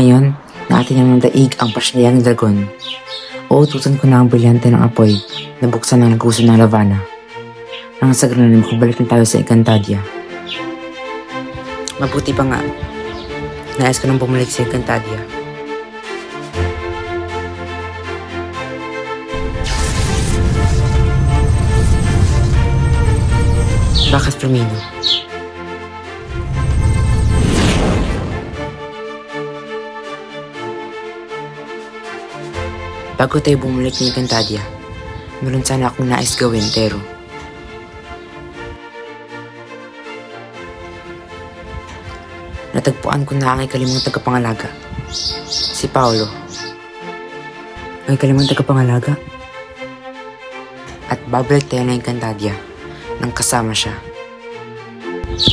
Ngayon, na atin ng daig ang pasyayang dragon, uutusan ko na ang brilyante ng apoy na buksan ng gusto ng Lavana. Nang sa ganun, makabalik na tayo sa Encantadia. Mabuti pa nga, nais ko nang bumalik sa Encantadia. Bakit, Firmino? Bago tayo bumalik ng Encantadia, meron sana akong nais gawin, pero natagpuan ko na ang ikalimang tagapangalaga, si Paolo. Ang ikalimang tagapangalaga? At babalik tayo ng Encantadia nang kasama siya.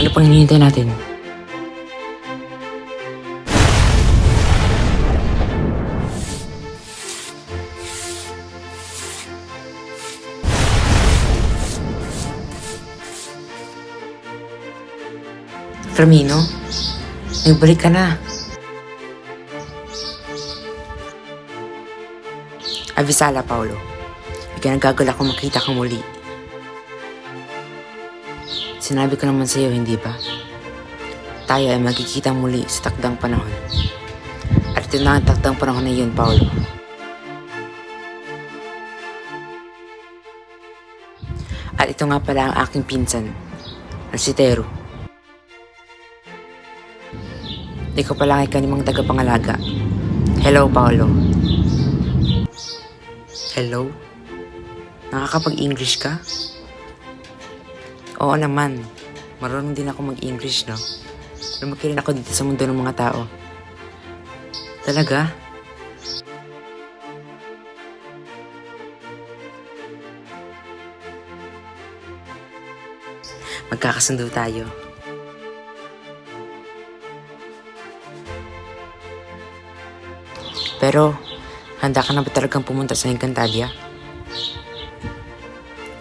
Ano pang hinihintay natin? Firmino, nagbalik ka na. Avisala, Paolo. Ikinagagal ako makita kang muli. Sinabi ko naman sa iyo, hindi ba? Tayo ay magkikita muli sa takdang panahon. At ito na ang takdang panahon na yun, Paolo. At ito nga pala ang aking pinsan, ang si Teru. Ikaw pala ang ikalimang tagapangalaga. Hello, Paolo. Hello? Nakakapag-English ka? Oo naman. Marunong din ako mag-English, no? Lumaki rin ako dito sa mundo ng mga tao. Talaga? Magkakasundo tayo. Pero, handa ka na ba talagang pumunta sa Encantadia?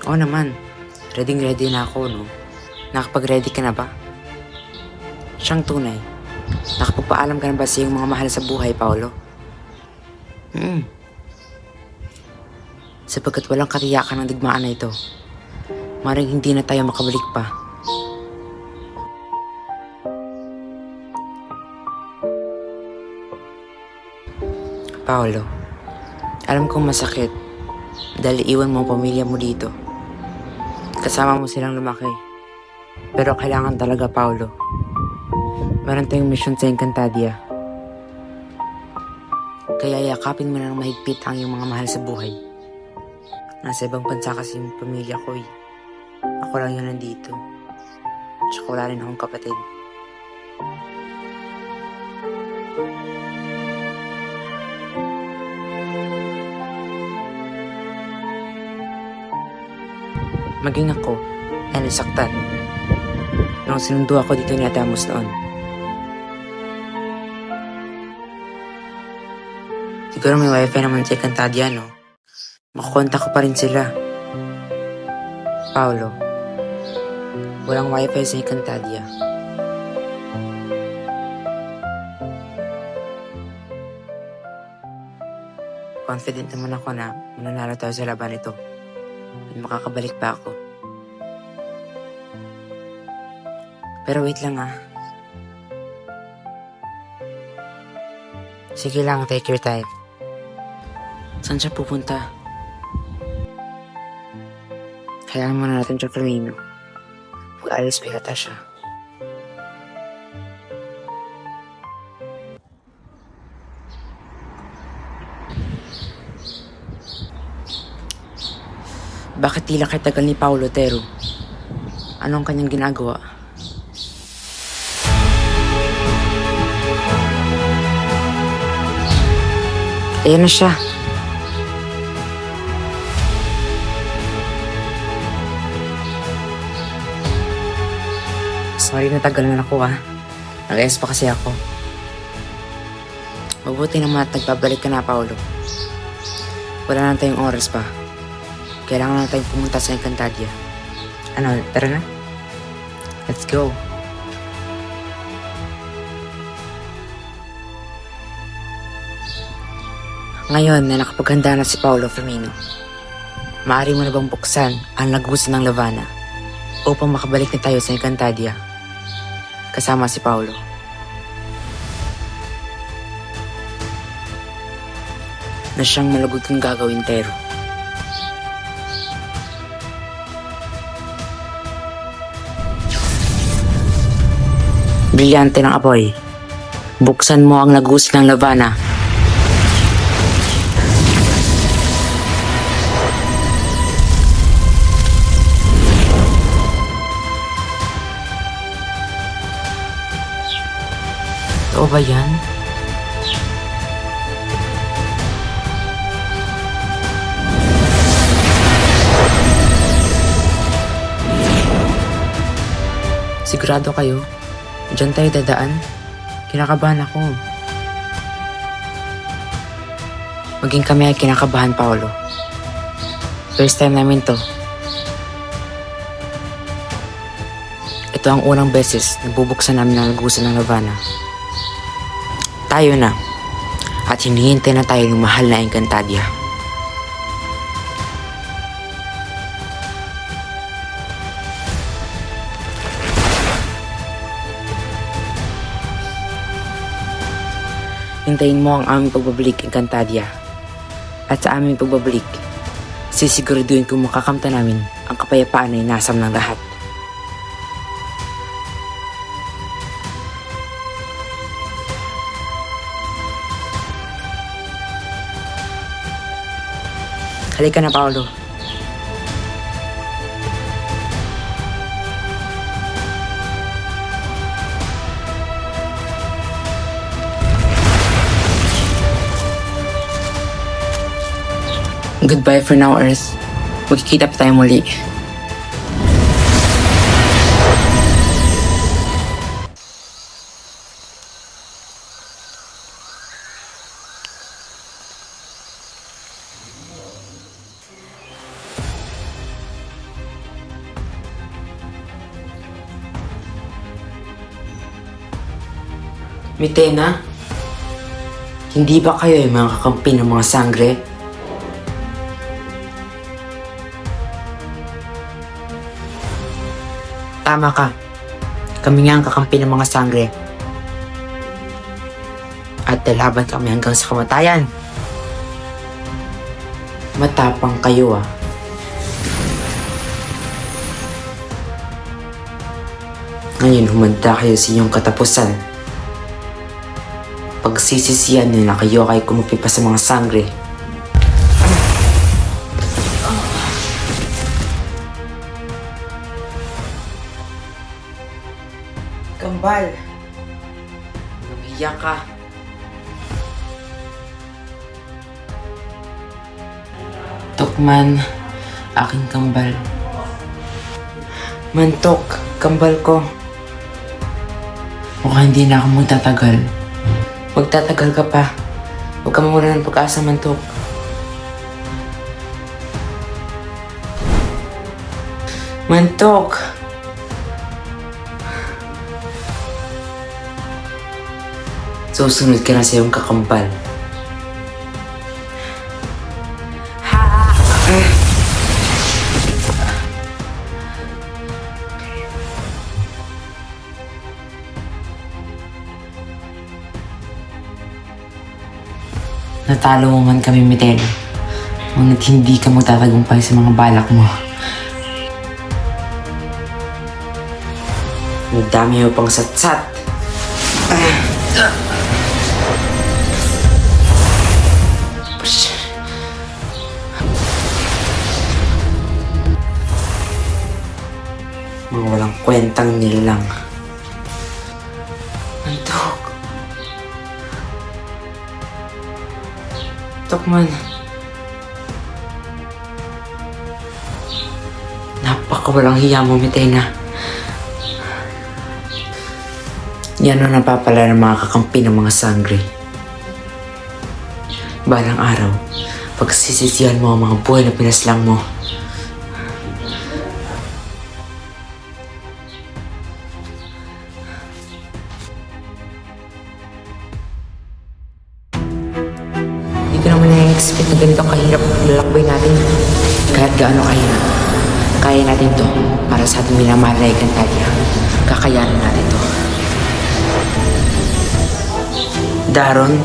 Oo naman. Ready na ako, no? Nakapag-ready ka na ba? Siyang tunay. Nakapagpaalam ka na ba sa iyong mga mahal sa buhay, Paolo? Sapagkat walang katiyakan ng digmaan na ito, maring hindi na tayo makabalik pa. Paolo, alam kong masakit dahil iwan mo ang pamilya mo dito. Kasama mo silang lumaki. Pero kailangan talaga, Paolo. Meron tayong misyon sa Encantadia. Kaya yakapin mo na ng mahigpit ang iyong mga mahal sa buhay. Nasa ibang bansa kasi yung pamilya ko eh. Ako lang yun nandito. Tsaka wala rin akong kapatid. Maging ako ay nasaktan nung sinundo ako dito ni Ate Amos noon. Siguro may wifi naman sa Encantadia, no? Makakontak ko pa rin sila. Paolo, walang wifi sa Encantadia. Confident naman ako na mananalo tayo sa laban ito. At makakabalik pa ako. Pero wait lang ah. Sige lang, take your time. Saan siya pupunta? Hayaan muna natin siya, Firmino. Pag-alis pa yata siya. Bakit tila kay tagal ni Paolo, Teru? Anong kanyang ginagawa? Ayan na siya. Sorry na tagal na ako ah. Nag-ayos pa kasi ako. Mabuti naman at nagbabalik ka na, Paolo. Wala na tayong oras pa. Kailangan na tayong pumunta sa Encantadia. Ano, tara na? Let's go. Ngayon na nakapaghanda na si Paolo Firmino, maaari mo na bang buksan ang lagusan ng Lavana upang makabalik na tayo sa Encantadia kasama si Paolo? Na siyang malabot kong gagawin, Tero. Brilyante ng apoy. Buksan mo ang lagusan ng Lavana. Totoo ba yan? Sigurado kayo? Diyan tayo dadaan? Kinakabahan ako. Maging kami ay kinakabahan, Paolo. First time namin to. Ito ang unang beses na bubuksan namin ang lagusan ng Lavana. Tayo na. At hinihintay na tayo ng mahal na Encantadia. Hintayin mo ang aming pagbabalik, Encantadia. At sa aming pagbabalik, sisiguraduhin kung makakamta namin ang kapayapaan na inasam ng lahat. Halika na, Paolo. Goodbye for now, Earth. Magkikita pa tayo muli. Mitena, hindi ba kayo ay mga kakampi ng mga sangre? Tama ka. Kami nga ang kakampi ng mga sangre. At lalaban kami hanggang sa kamatayan. Matapang kayo, ah. Ngayon humanda kayo sa inyong katapusan. Pagsisisihan niyo na kayo kay kumupi pa sa mga sangre. Kambal, umiyak ka. Tukman, aking kambal. Mantok, kambal ko. Mukhang hindi na ako magtatagal. Magtatagal ka pa. Huwag ka mawala ng pag-asa, Mantok. Mantok! Susunod ka na sa iyong kakambal. Natalo mo man kami, Mitena. Ngunit hindi ka magtatagumpay sa mga balak mo. Nagdami mo pang satsat. Mga walang kwentang nilang. Antok. Tukman. Napakawalang hiya mo, Mitena. Yan ang napapala ng mga kakampi ng mga sangre. Balang araw, pagsisisihan mo ang mga buhay na pinaslang mo. Hindi ka naman na ganito kahirap lalakbay natin. Kahit gaano kahirap, kaya natin to para sa ating minamahal na Encantadia. Kakayanin natin to. Daron,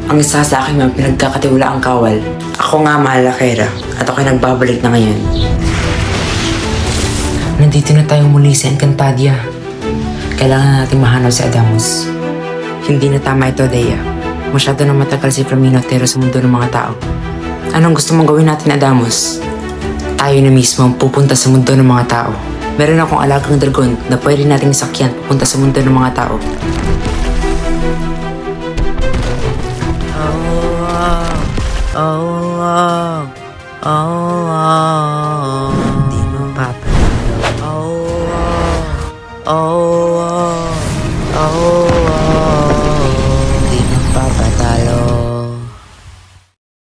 ang isa sa aking mga pinagkakatiwalaang kawal. Ako nga, mahal na Kera, at ako'y nagbabalik na ngayon. Nandito na tayo muli sa Encantadia. Kailangan natin mahanap si Adamus. Hindi na tama ito, Dea. Masyado na matagal si Flamino Otero sa mundo ng mga tao. Anong gusto mong gawin natin, Adamus? Tayo na mismo ang pupunta sa mundo ng mga tao. Meron akong alagang dragon na pwede nating sakyan pupunta sa mundo ng mga tao.